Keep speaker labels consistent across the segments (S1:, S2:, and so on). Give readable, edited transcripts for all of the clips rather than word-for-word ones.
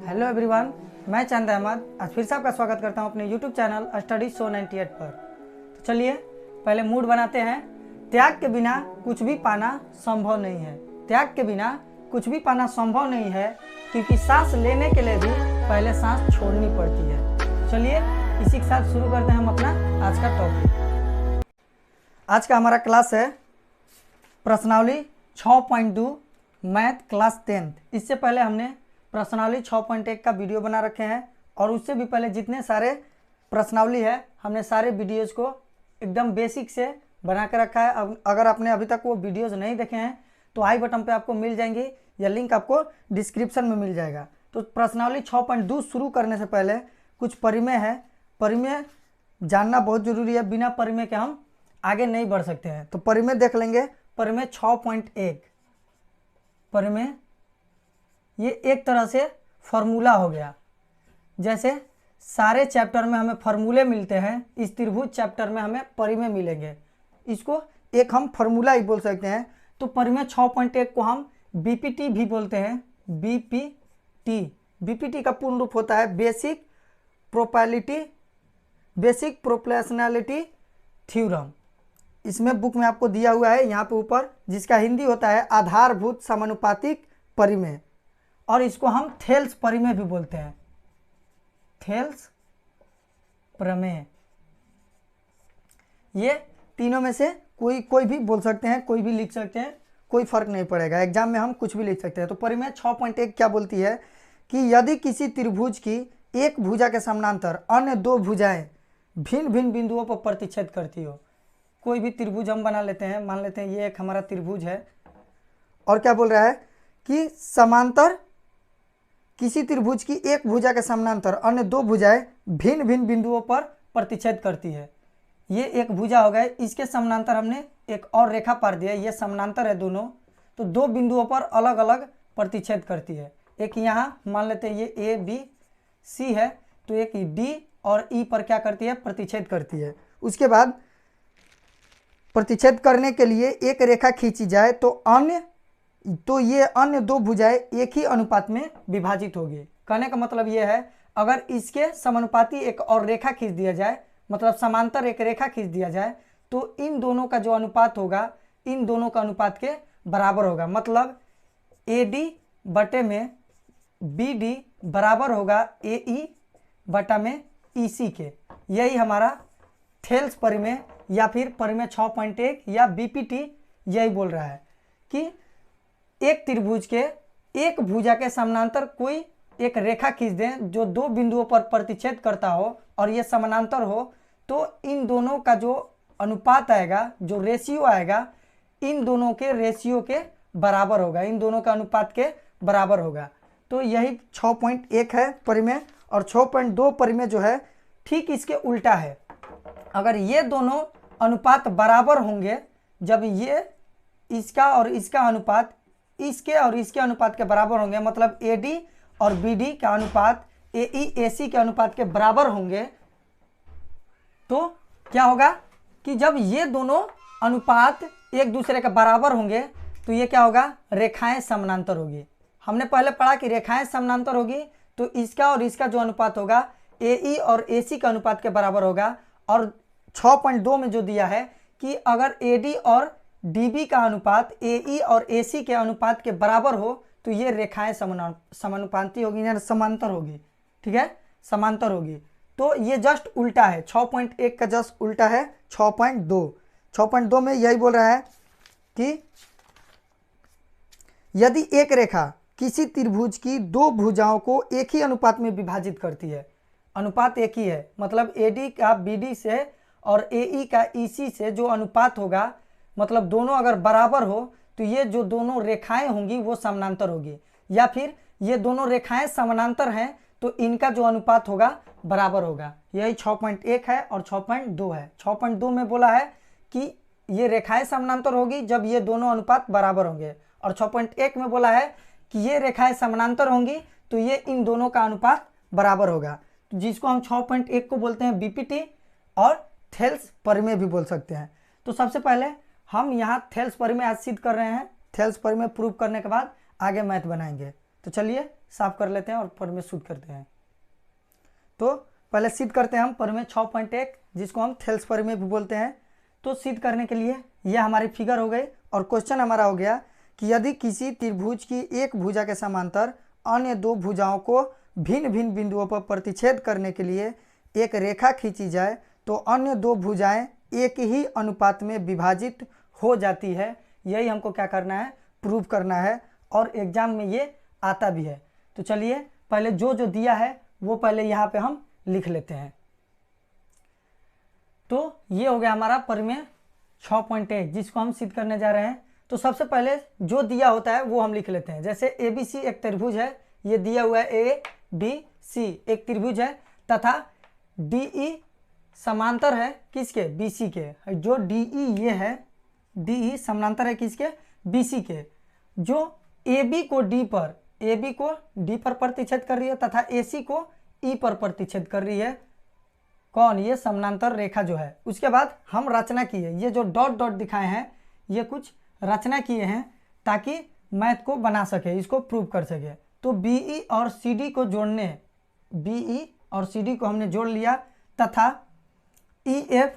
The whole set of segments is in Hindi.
S1: हेलो एवरीवन, मैं चंद अहमद आज फिर से आपका स्वागत करता हूं अपने यूट्यूब चैनल स्टडी शो 98 पर। तो चलिए पहले मूड बनाते हैं। त्याग के बिना कुछ भी पाना संभव नहीं है। त्याग के बिना कुछ भी पाना संभव नहीं है, क्योंकि सांस लेने के लिए भी पहले सांस छोड़नी पड़ती है। चलिए इसी के साथ शुरू करते हैं हम अपना आज का टॉपिक। आज का हमारा क्लास है प्रश्नावली 6.2 मैथ क्लास 10। इससे पहले हमने प्रश्नावली 6.1 का वीडियो बना रखे हैं और उससे भी पहले जितने सारे प्रश्नावली है हमने सारे वीडियोज़ को एकदम बेसिक से बना के रखा है। अगर आपने अभी तक वो वीडियोज़ नहीं देखे हैं तो आई बटन पे आपको मिल जाएंगी या लिंक आपको डिस्क्रिप्शन में मिल जाएगा। तो प्रश्नावली 6.2 शुरू करने से पहले कुछ परिमेय है। परिमेय जानना बहुत ज़रूरी है, बिना परिमेय के हम आगे नहीं बढ़ सकते हैं। तो परिमेय देख लेंगे। परिमेय 6.1 परिमेय ये एक तरह से फार्मूला हो गया। जैसे सारे चैप्टर में हमें फार्मूले मिलते हैं, इस त्रिभुज चैप्टर में हमें परिमेय मिलेंगे। इसको एक हम फार्मूला ही बोल सकते हैं। तो परिमेय 6.1 को हम बीपीटी भी बोलते हैं। बीपीटी का पूर्ण रूप होता है बेसिक प्रोपोर्शनैलिटी थ्योरम। इसमें बुक में आपको दिया हुआ है यहाँ पे ऊपर, जिसका हिंदी होता है आधारभूत समानुपातिक परिमेय, और इसको हम थेल्स परिमेय भी बोलते हैं। थेल्स प्रमेय। ये तीनों में से कोई भी बोल सकते हैं, कोई भी लिख सकते हैं, कोई फर्क नहीं पड़ेगा। एग्जाम में हम कुछ भी लिख सकते हैं। तो परिमेय 6.1 क्या बोलती है कि यदि किसी त्रिभुज की एक भुजा के समानांतर अन्य दो भुजाएं भिन्न भिन्न बिंदुओं पर प्रतिच्छेद करती हो। कोई भी त्रिभुज हम बना लेते हैं, मान लेते हैं ये एक हमारा त्रिभुज है, और क्या बोल रहा है कि समांतर किसी त्रिभुज की एक भुजा के समानांतर अन्य दो भुजाएं भिन्न भिन्न बिंदुओं पर प्रतिच्छेद करती है। ये एक भुजा हो गए, इसके समानांतर हमने एक और रेखा पार दिया, ये समानांतर है दोनों, तो दो बिंदुओं पर अलग अलग प्रतिच्छेद करती है। एक यहाँ मान लेते हैं ये ए बी सी है, तो एक डी और ई पर क्या करती है, प्रतिच्छेद करती है। उसके बाद प्रतिच्छेद करने के लिए एक रेखा खींची जाए तो ये अन्य दो भुजाएं एक ही अनुपात में विभाजित होगी। कहने का मतलब ये है, अगर इसके समानुपाती एक और रेखा खींच दिया जाए, मतलब समांतर एक रेखा खींच दिया जाए, तो इन दोनों का जो अनुपात होगा इन दोनों का अनुपात के बराबर होगा। मतलब AD बटे में BD बराबर होगा AE बटा में EC के। यही हमारा थेल्स परिमेय या फिर परिमेय 6.1 या बीपीटी यही बोल रहा है कि एक त्रिभुज के एक भुजा के समानांतर कोई एक रेखा खींच दें जो दो बिंदुओं पर प्रतिच्छेद करता हो और ये समानांतर हो, तो इन दोनों का जो अनुपात आएगा, जो रेशियो आएगा, इन दोनों के रेशियो के बराबर होगा, इन दोनों का अनुपात के बराबर होगा। तो यही 6.1 है परिमेय। और 6.2 परिमेय जो है ठीक इसके उल्टा है। अगर ये दोनों अनुपात बराबर होंगे, जब ये इसका और इसका अनुपात इसके और इसके अनुपात के बराबर होंगे, मतलब AD और BD का अनुपात AE AC के अनुपात के बराबर होंगे, तो क्या होगा कि जब ये दोनों अनुपात एक दूसरे के बराबर होंगे तो ये क्या होगा, रेखाएं समानांतर होगी। हमने पहले पढ़ा कि रेखाएं समानांतर होगी तो इसका और इसका जो अनुपात होगा AE और AC का अनुपात के बराबर होगा। और 6.2 में जो दिया है कि अगर AD और DB का अनुपात AE और AC के अनुपात के बराबर हो तो ये रेखाएं समानुपाती होगी, यानी समांतर होगी। ठीक है, समांतर होगी। तो ये जस्ट उल्टा है, 6.1 का जस्ट उल्टा है 6.2। 6.2 में यही बोल रहा है कि यदि एक रेखा किसी त्रिभुज की दो भुजाओं को एक ही अनुपात में विभाजित करती है, अनुपात एक ही है, मतलब AD का BD से और AE का EC से जो अनुपात होगा, मतलब दोनों अगर बराबर हो तो ये जो दोनों रेखाएं होंगी वो समानांतर होगी, या फिर ये दोनों रेखाएं समानांतर हैं तो इनका जो अनुपात होगा बराबर होगा। यही 6.1 है और 6.2 है। 6.2 में बोला है कि ये रेखाएं समानांतर होगी जब ये दोनों अनुपात बराबर होंगे, और 6.1 में बोला है कि ये रेखाएं समानांतर होंगी तो ये इन दोनों का अनुपात बराबर होगा, तो जिसको हम 6.1 को बोलते हैं बीपीटी और थेल्स परिमेय भी बोल सकते हैं। तो सबसे पहले हम यहाँ थेल्स परिमेय सिद्ध कर रहे हैं। थेल्स परिमेय प्रूव करने के बाद आगे मैथ बनाएंगे। तो चलिए साफ कर लेते हैं और प्रमेय शुद्ध करते हैं। तो पहले सिद्ध करते हैं हम प्रमेय 6.1 जिसको हम थेल्स प्रमेय भी बोलते हैं। तो सिद्ध करने के लिए यह हमारी फिगर हो गई और क्वेश्चन हमारा हो गया कि यदि किसी त्रिभुज की एक भुजा के समांतर अन्य दो भुजाओं को भिन्न भिन्न बिंदुओं पर प्रतिच्छेद करने के लिए एक रेखा खींची जाए तो अन्य दो भुजाएं एक ही अनुपात में विभाजित हो जाती है। यही हमको क्या करना है, प्रूव करना है, और एग्जाम में ये आता भी है। तो चलिए पहले जो जो दिया है वो पहले यहाँ पे हम लिख लेते हैं। तो ये हो गया हमारा प्रमेय 6.1 जिसको हम सिद्ध करने जा रहे हैं। तो सबसे पहले जो दिया होता है वो हम लिख लेते हैं। जैसे ABC एक त्रिभुज है, ये दिया हुआ है ABC एक त्रिभुज है तथा DE समांतर है किसके, BC के। जो DE ये है, DE समांतर है किसके, BC के। जो AB को D पर प्रतिच्छेद कर रही है तथा AC को E पर प्रतिच्छेद कर रही है। कौन, ये समानांतर रेखा जो है। उसके बाद हम रचना किए, ये जो डॉट डॉट दिखाए हैं ये कुछ रचना किए हैं ताकि मैथ को बना सके, इसको प्रूव कर सके। तो BE और CD को जोड़ने, BE और CD को हमने जोड़ लिया तथा EF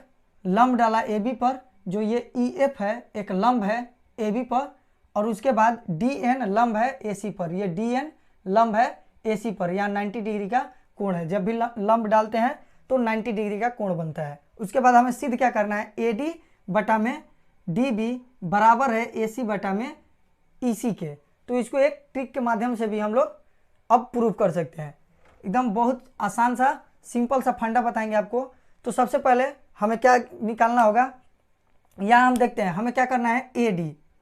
S1: लंब डाला AB पर। जो ये EF है एक लंब है AB पर, और उसके बाद DN लंब है AC पर। ये DN लंब है AC पर, यहाँ 90 डिग्री का कोण है। जब भी लंब डालते हैं तो 90 डिग्री का कोण बनता है। उसके बाद हमें सिद्ध क्या करना है, AD बटा में DB बराबर है AC बटा में EC के। तो इसको एक ट्रिक के माध्यम से भी हम लोग अब प्रूव कर सकते हैं। एकदम बहुत आसान सा सिंपल सा फंडा बताएंगे आपको। तो सबसे पहले हमें क्या निकालना होगा, यहाँ हम देखते हैं हमें क्या करना है,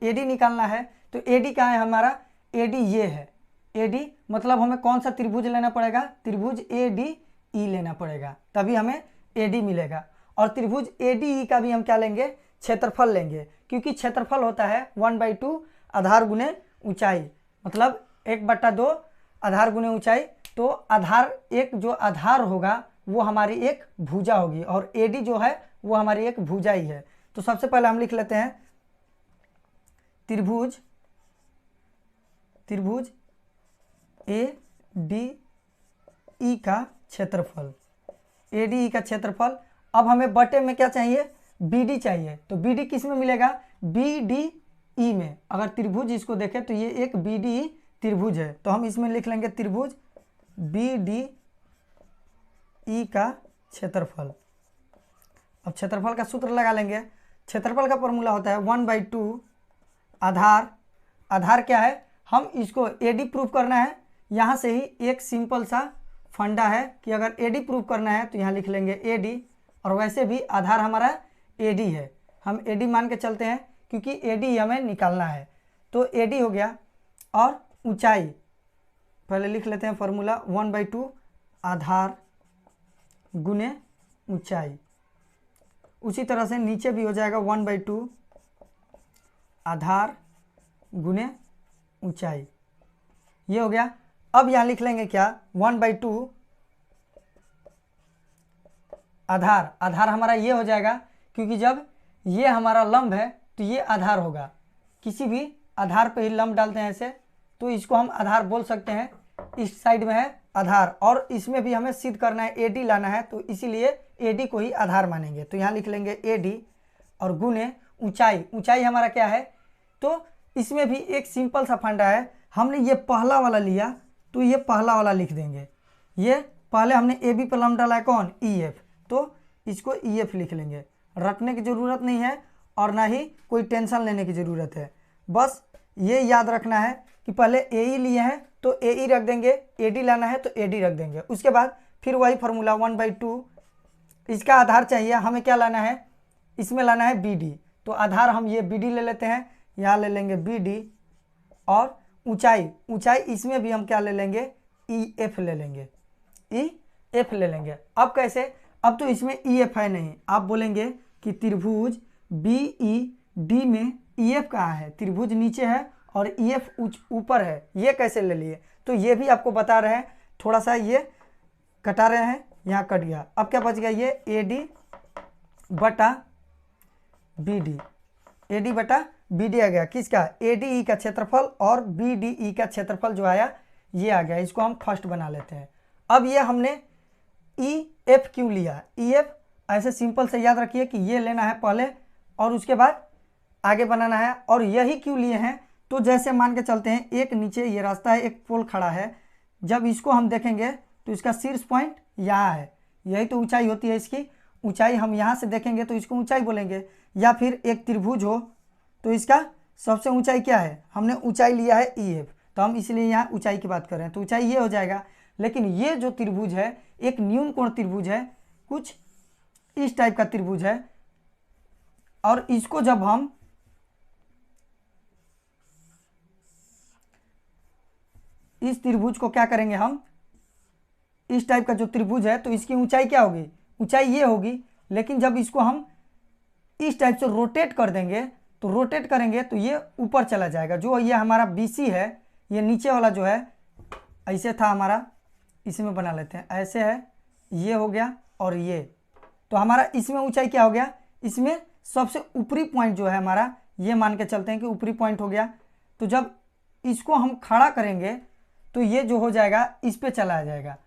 S1: AD निकालना है। तो AD क्या है हमारा, AD ये है। AD मतलब हमें कौन सा त्रिभुज लेना पड़ेगा, त्रिभुज ADE लेना पड़ेगा, तभी हमें AD मिलेगा। और त्रिभुज ADE का भी हम क्या लेंगे, क्षेत्रफल लेंगे, क्योंकि क्षेत्रफल होता है 1/2 आधार गुने ऊंचाई, मतलब 1/2 आधार गुने ऊंचाई। तो आधार, एक जो आधार होगा वो हमारी एक भुजा होगी और AD जो है वो हमारी एक भुजा ही है। तो सबसे पहले हम लिख लेते हैं त्रिभुज ADE का क्षेत्रफल, ADE का क्षेत्रफल। अब हमें बटे में क्या चाहिए, BD चाहिए। तो BD किस में मिलेगा, BDE में। अगर त्रिभुज इसको देखें तो ये एक BDE त्रिभुज है, तो हम इसमें लिख लेंगे त्रिभुज BDE का क्षेत्रफल। अब क्षेत्रफल का सूत्र लगा लेंगे। क्षेत्रफल का फॉर्मूला होता है 1/2 आधार क्या है, हम इसको AD प्रूव करना है। यहाँ से ही एक सिंपल सा फंडा है कि अगर AD प्रूव करना है तो यहाँ लिख लेंगे AD, और वैसे भी आधार हमारा AD है, हम AD मान के चलते हैं क्योंकि AD हमें निकालना है। तो AD हो गया। और ऊंचाई पहले लिख लेते हैं फॉर्मूला 1/2 आधार गुने ऊंचाई। उसी तरह से नीचे भी हो जाएगा 1/2 आधार गुने ऊंचाई, ये हो गया। अब यहाँ लिख लेंगे क्या, 1/2 आधार हमारा ये हो जाएगा, क्योंकि जब ये हमारा लंब है तो ये आधार होगा। किसी भी आधार पे ही लंब डालते हैं ऐसे, तो इसको हम आधार बोल सकते हैं। इस साइड में है आधार, और इसमें भी हमें सिद्ध करना है, AD लाना है, तो इसीलिए AD को ही आधार मानेंगे। तो यहाँ लिख लेंगे AD और गुने ऊंचाई हमारा क्या है। तो इसमें भी एक सिंपल सा फंडा है, हमने ये पहला वाला लिया तो ये पहला वाला लिख देंगे। ये पहले हमने AB पर लंब डाला है कौन, EF, तो इसको EF लिख लेंगे। रखने की ज़रूरत नहीं है और ना ही कोई टेंशन लेने की ज़रूरत है। बस ये याद रखना है कि पहले AE लिए हैं तो AE रख देंगे, AD लाना है तो AD रख देंगे। उसके बाद फिर वही फार्मूला 1/2, इसका आधार चाहिए हमें, क्या लाना है, इसमें लाना है BD। तो आधार हम ये BD ले लेते हैं, यहाँ ले लेंगे BD। और ऊंचाई इसमें भी हम क्या ले लेंगे, EF ले लेंगे, EF ले लेंगे। अब कैसे, अब तो इसमें EF है नहीं, आप बोलेंगे कि त्रिभुज BED में EF कहाँ है, त्रिभुज नीचे है और EF ऊपर है, ये कैसे ले लिए। तो ये भी आपको बता रहे हैं, थोड़ा सा ये कटा रहे हैं, यहाँ कट गया। अब क्या बच गया, ये AD बटा BD आ गया। किसका, ADE का क्षेत्रफल और BDE का क्षेत्रफल जो आया ये आ गया, इसको हम फर्स्ट बना लेते हैं। अब ये हमने ई एफ क्यों लिया, ई एफ ऐसे सिंपल से याद रखिए कि ये लेना है पहले और उसके बाद आगे बनाना है। और यही क्यों लिए हैं, तो जैसे मान के चलते हैं एक नीचे ये रास्ता है, एक पोल खड़ा है, जब इसको हम देखेंगे तो इसका शीर्ष पॉइंट यहाँ है, यही तो ऊंचाई होती है इसकी। ऊंचाई हम यहाँ से देखेंगे तो इसको ऊंचाई बोलेंगे। या फिर एक त्रिभुज हो तो इसका सबसे ऊंचाई क्या है, हमने ऊंचाई लिया है ई एफ, तो हम इसलिए यहाँ ऊंचाई की बात कर रहे हैं, तो ऊंचाई ये हो जाएगा। लेकिन ये जो त्रिभुज है एक न्यून कोण त्रिभुज है, कुछ इस टाइप का त्रिभुज है। और इसको जब हम इस त्रिभुज को क्या करेंगे, हम इस टाइप का जो त्रिभुज है तो इसकी ऊंचाई क्या होगी, ऊंचाई ये होगी। लेकिन जब इसको हम इस टाइप से रोटेट कर देंगे तो रोटेट करेंगे तो ये ऊपर चला जाएगा। जो ये हमारा BC है, ये नीचे वाला जो है ऐसे था हमारा, इसमें बना लेते हैं, ऐसे है, ये हो गया और ये, तो हमारा इसमें ऊंचाई क्या हो गया, इसमें सबसे ऊपरी पॉइंट जो है हमारा, ये मान के चलते हैं कि ऊपरी पॉइंट हो गया। तो जब इसको हम खड़ा करेंगे तो ये जो हो जाएगा इस पे चला जाएगा।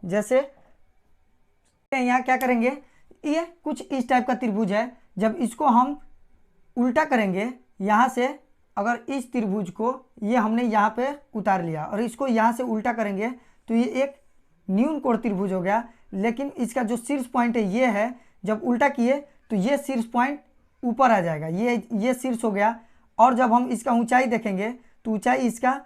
S1: जैसे यहाँ क्या करेंगे, ये कुछ इस टाइप का त्रिभुज है, जब इसको हम उल्टा करेंगे यहाँ से, अगर इस त्रिभुज को ये हमने यहाँ पे उतार लिया और इसको यहाँ से उल्टा करेंगे तो ये एक न्यून कोण त्रिभुज हो गया। लेकिन इसका जो शीर्ष पॉइंट है ये है, जब उल्टा किए तो ये शीर्ष पॉइंट ऊपर आ जाएगा, ये शीर्ष हो गया। और जब हम इसका ऊंचाई देखेंगे तो ऊंचाई इसका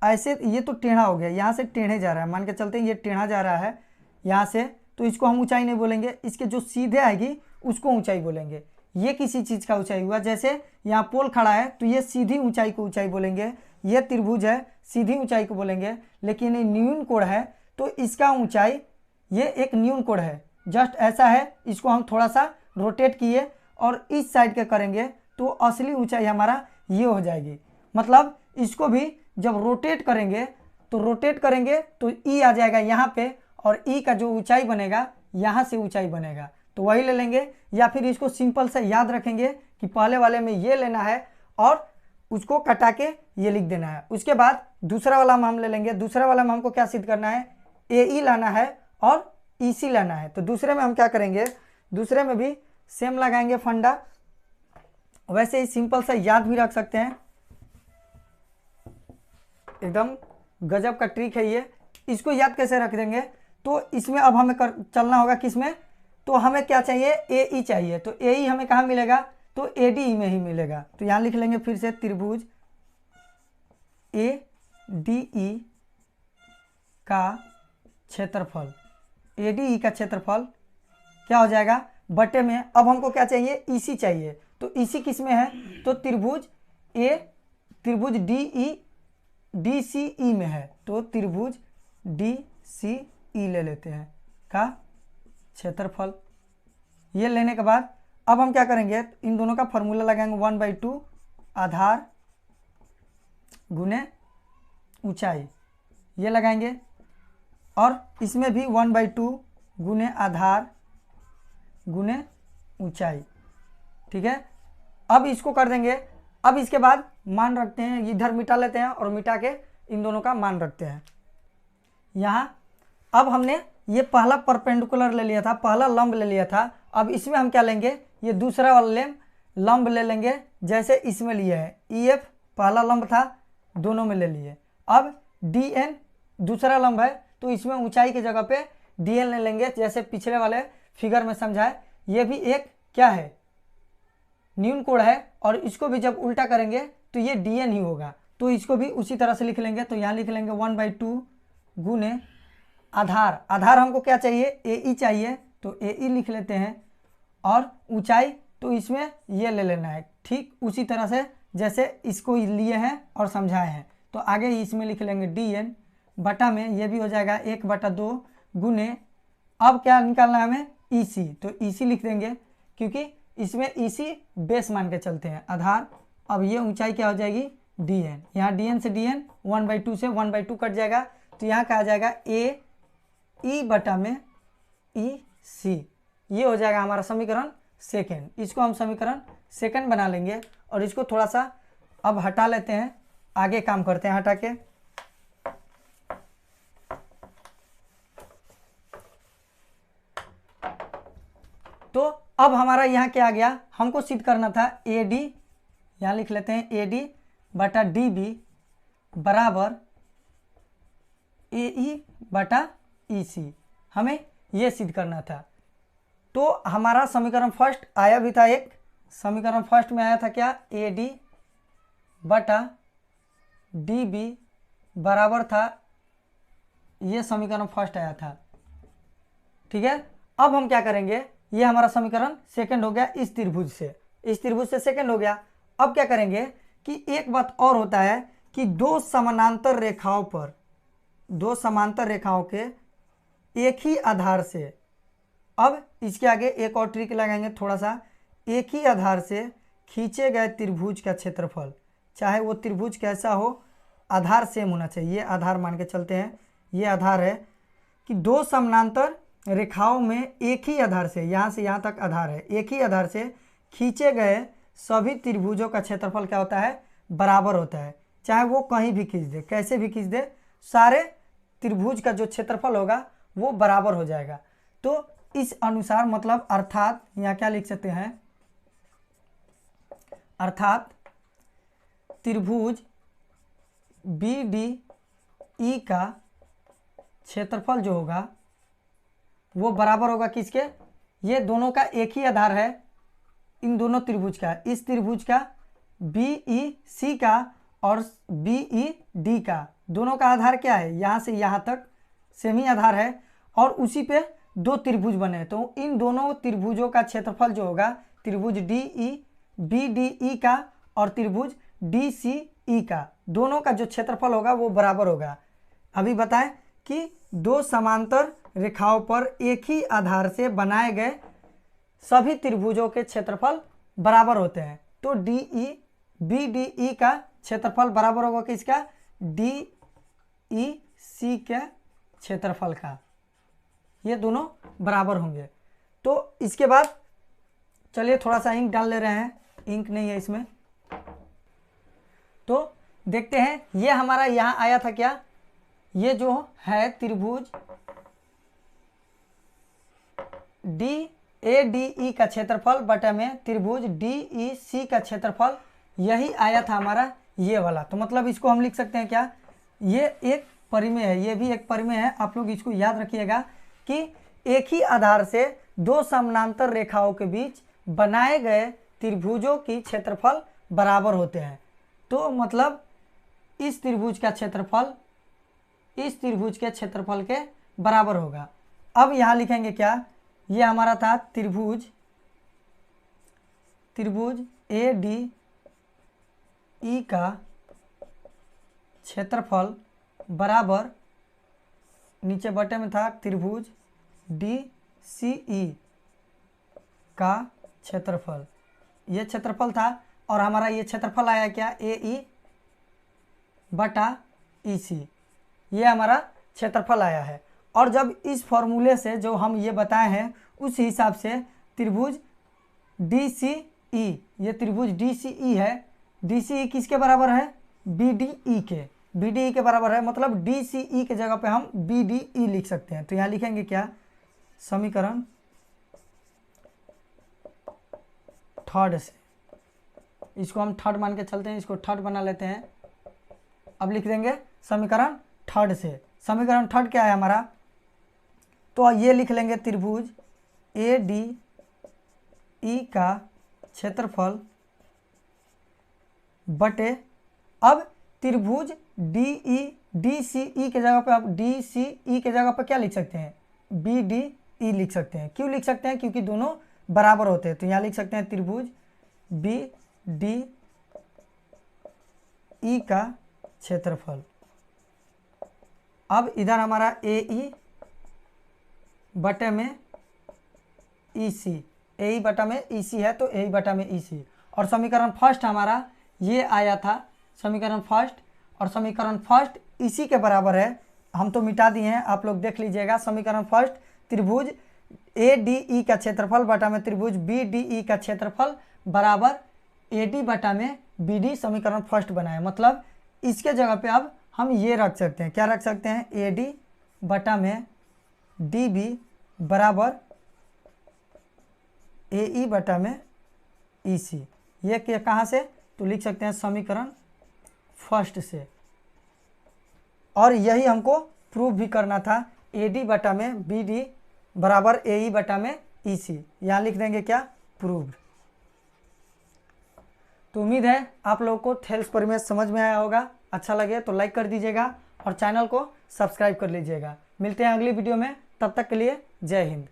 S1: ऐसे, ये तो टेढ़ा हो गया, यहाँ से टेढ़े जा रहा है, मान के चलते हैं ये टेढ़ा जा रहा है यहाँ से, तो इसको हम ऊंचाई नहीं बोलेंगे, इसके जो सीधे आएगी उसको ऊंचाई बोलेंगे। ये किसी चीज़ का ऊंचाई हुआ, जैसे यहाँ पोल खड़ा है तो ये सीधी ऊंचाई को ऊंचाई बोलेंगे, ये त्रिभुज है सीधी ऊंचाई को बोलेंगे। लेकिन ये न्यून कोण है तो इसका ऊंचाई, ये एक न्यून कोण है, जस्ट ऐसा है, इसको हम थोड़ा सा रोटेट किए और इस साइड के करेंगे तो असली ऊंचाई हमारा ये हो जाएगी। मतलब इसको भी जब रोटेट करेंगे तो ई आ जाएगा यहाँ पे, और ई का जो ऊंचाई बनेगा यहाँ से ऊंचाई बनेगा, तो वही ले लेंगे। या फिर इसको सिंपल से याद रखेंगे कि पहले वाले में ये लेना है और उसको कटा के ये लिख देना है। उसके बाद दूसरा वाला में हम ले लेंगे, दूसरा वाला में हमको क्या सिद्ध करना है, AE लाना है और EC लाना है। तो दूसरे में हम क्या करेंगे, दूसरे में भी सेम लगाएंगे फंडा, वैसे ही सिंपल से याद भी रख सकते हैं, एकदम गजब का ट्रिक है ये। इसको याद कैसे रख देंगे, तो इसमें अब हमें चलना होगा किसमें, तो हमें क्या चाहिए, AE चाहिए। तो AE हमें कहाँ मिलेगा, तो ADE में ही मिलेगा। तो यहाँ लिख लेंगे फिर से त्रिभुज ADE का क्षेत्रफल, ADE का क्षेत्रफल क्या हो जाएगा बटे में। अब हमको क्या चाहिए, EC चाहिए, तो EC किस में है, तो त्रिभुज DCE में है, तो त्रिभुज DCE ले लेते हैं का क्षेत्रफल। ये लेने के बाद अब हम क्या करेंगे, इन दोनों का फॉर्मूला लगाएंगे, 1/2 आधार गुने ऊंचाई, ये लगाएंगे। और इसमें भी 1/2 गुने आधार गुने ऊंचाई, ठीक है। अब इसको कर देंगे। अब इसके बाद मान रखते हैं, इधर मिटा लेते हैं और मिटा के इन दोनों का मान रखते हैं यहाँ। अब हमने ये पहला परपेंडिकुलर ले लिया था, पहला लंब ले लिया था। अब इसमें हम क्या लेंगे, ये दूसरा वाला लंब ले लेंगे, जैसे इसमें लिए है। EF पहला लंब था, दोनों में ले लिए। अब DN दूसरा लंब है, तो इसमें ऊंचाई की जगह पे DN ले लेंगे, जैसे पिछले वाले फिगर में समझाए। ये भी एक क्या है, न्यून कोण है, और इसको भी जब उल्टा करेंगे तो ये DN ही होगा, तो इसको भी उसी तरह से लिख लेंगे। तो यहाँ लिख लेंगे 1/2 गुने आधार, आधार हमको क्या चाहिए, AE चाहिए, तो AE लिख लेते हैं। और ऊंचाई तो इसमें ये ले लेना है, ठीक उसी तरह से जैसे इसको लिए हैं और समझाए हैं। तो आगे इसमें लिख लेंगे DN बटा में, ये भी हो जाएगा 1/2 गुने, अब क्या निकालना है हमें, EC, तो EC लिख देंगे, क्योंकि इसमें EC बेस मान के चलते हैं आधार। अब ये ऊंचाई क्या हो जाएगी, DN, यहाँ DN से DN 1/2 से 1/2 कट जाएगा, तो यहाँ क्या आ जाएगा, AE बटा में EC, ये हो जाएगा हमारा समीकरण सेकंड। इसको हम समीकरण सेकंड बना लेंगे और इसको थोड़ा सा अब हटा लेते हैं, आगे काम करते हैं हटा के। तो अब हमारा यहाँ क्या आ गया, हमको सिद्ध करना था ए डी, यहाँ लिख लेते हैं ए डी बटा डी बी बराबर ए ई बटा ई सी, हमें ये सिद्ध करना था। तो हमारा समीकरण फर्स्ट आया भी था, एक समीकरण फर्स्ट में आया था क्या, ए डी बटा डी बी बराबर था, ये समीकरण फर्स्ट आया था। ठीक है, अब हम क्या करेंगे, ये हमारा समीकरण सेकंड हो गया इस त्रिभुज से, इस त्रिभुज से सेकंड हो गया। अब क्या करेंगे कि एक बात और होता है कि दो समानांतर रेखाओं पर, दो समांतर रेखाओं के एक ही आधार से, अब इसके आगे एक और ट्रिक लगाएंगे थोड़ा सा, एक ही आधार से खींचे गए त्रिभुज का क्षेत्रफल, चाहे वो त्रिभुज कैसा हो, आधार सेम होना चाहिए। ये आधार मान के चलते हैं, ये आधार है कि दो समानांतर रेखाओं में एक ही आधार से, यहाँ से यहाँ तक आधार है, एक ही आधार से खींचे गए सभी त्रिभुजों का क्षेत्रफल क्या होता है, बराबर होता है। चाहे वो कहीं भी खींच दे, कैसे भी खींच दे, सारे त्रिभुज का जो क्षेत्रफल होगा वो बराबर हो जाएगा। तो इस अनुसार मतलब अर्थात यहाँ क्या लिख सकते हैं, अर्थात त्रिभुज बी डी ई का क्षेत्रफल जो होगा वो बराबर होगा किसके, ये दोनों का एक ही आधार है, इन दोनों त्रिभुज का, इस त्रिभुज का बी ई सी का और बी ई डी का, दोनों का आधार क्या है, यहाँ से यहाँ तक सेम ही आधार है और उसी पे दो त्रिभुज बने हैं। तो इन दोनों त्रिभुजों का क्षेत्रफल जो होगा, त्रिभुज D E B D E का और त्रिभुज डी सी ई का, दोनों का जो क्षेत्रफल होगा वो बराबर होगा। अभी बताएं कि दो समांतर रेखाओं पर एक ही आधार से बनाए गए सभी त्रिभुजों के क्षेत्रफल बराबर होते हैं। तो D E B D E का क्षेत्रफल बराबर होगा किसका, डी ई सी के क्षेत्रफल का, ये दोनों बराबर होंगे। तो इसके बाद चलिए थोड़ा सा इंक डाल ले रहे हैं, इंक नहीं है इसमें, तो देखते हैं ये हमारा यहाँ आया था क्या, ये जो है त्रिभुज डी ए डी ई का क्षेत्रफल बटा में त्रिभुज डी ई सी का क्षेत्रफल, यही आया था हमारा ये वाला। तो मतलब इसको हम लिख सकते हैं क्या, ये एक परिमेय है, ये भी एक परिमेय है। आप लोग इसको याद रखिएगा कि एक ही आधार से दो समानांतर रेखाओं के बीच बनाए गए त्रिभुजों की क्षेत्रफल बराबर होते हैं। तो मतलब इस त्रिभुज का क्षेत्रफल इस त्रिभुज के क्षेत्रफल के बराबर होगा। अब यहाँ लिखेंगे क्या, ये हमारा था त्रिभुज ए डी ई का क्षेत्रफल बराबर, नीचे बटे में था त्रिभुज डी सी ई का क्षेत्रफल, ये क्षेत्रफल था और हमारा ये क्षेत्रफल आया क्या, ए ई बटा ई सी, ये हमारा क्षेत्रफल आया है। और जब इस फॉर्मूले से जो हम ये बताए हैं उस हिसाब से त्रिभुज डी सी ई, ये त्रिभुज डी सी ई है, डी सी ई किसके बराबर है, बी डी ई के, बी डी ई के बराबर है। मतलब डी सी ई के जगह पे हम बी डी ई लिख सकते हैं। तो यहाँ लिखेंगे क्या, समीकरण थर्ड से, इसको हम थर्ड मान के चलते हैं, इसको थर्ड बना लेते हैं। अब लिख देंगे समीकरण थर्ड से, समीकरण थर्ड क्या है हमारा, तो ये लिख लेंगे त्रिभुज ए डी ई का क्षेत्रफल बटे, अब त्रिभुज डी सी ई के जगह पे आप डी सी ई के जगह पे क्या लिख सकते हैं, बी डी ई लिख सकते हैं। क्यों लिख सकते हैं, क्योंकि दोनों बराबर होते हैं। तो यहाँ लिख सकते हैं त्रिभुज बी डी ई का क्षेत्रफल। अब इधर हमारा ए ई बटे में ई सी, ए ई बटा में ई सी है तो ए ई बटा में ई सी। और समीकरण फर्स्ट हमारा ये आया था, समीकरण फर्स्ट, और समीकरण फर्स्ट इसी के बराबर है, हम तो मिटा दिए हैं, आप लोग देख लीजिएगा। समीकरण फर्स्ट त्रिभुज ए डी ई का क्षेत्रफल बटा में त्रिभुज बी डी ई का क्षेत्रफल बराबर ए डी बटा में बी डी, समीकरण फर्स्ट बनाए। मतलब इसके जगह पे अब हम ये रख सकते हैं, क्या रख सकते हैं, ए डी बटा में डी बी बराबर ए ई बटा में ई सी। ये कहाँ से, तो लिख सकते हैं समीकरण फर्स्ट से। और यही हमको प्रूव भी करना था, ए डी बटा में बी डी बराबर ए ई बटा में ई सी। यहाँ लिख देंगे क्या, प्रूव्ड। तो उम्मीद है आप लोगों को थेल्स परिमेय समझ में आया होगा। अच्छा लगे तो लाइक कर दीजिएगा और चैनल को सब्सक्राइब कर लीजिएगा। मिलते हैं अगली वीडियो में, तब तक के लिए जय हिंद।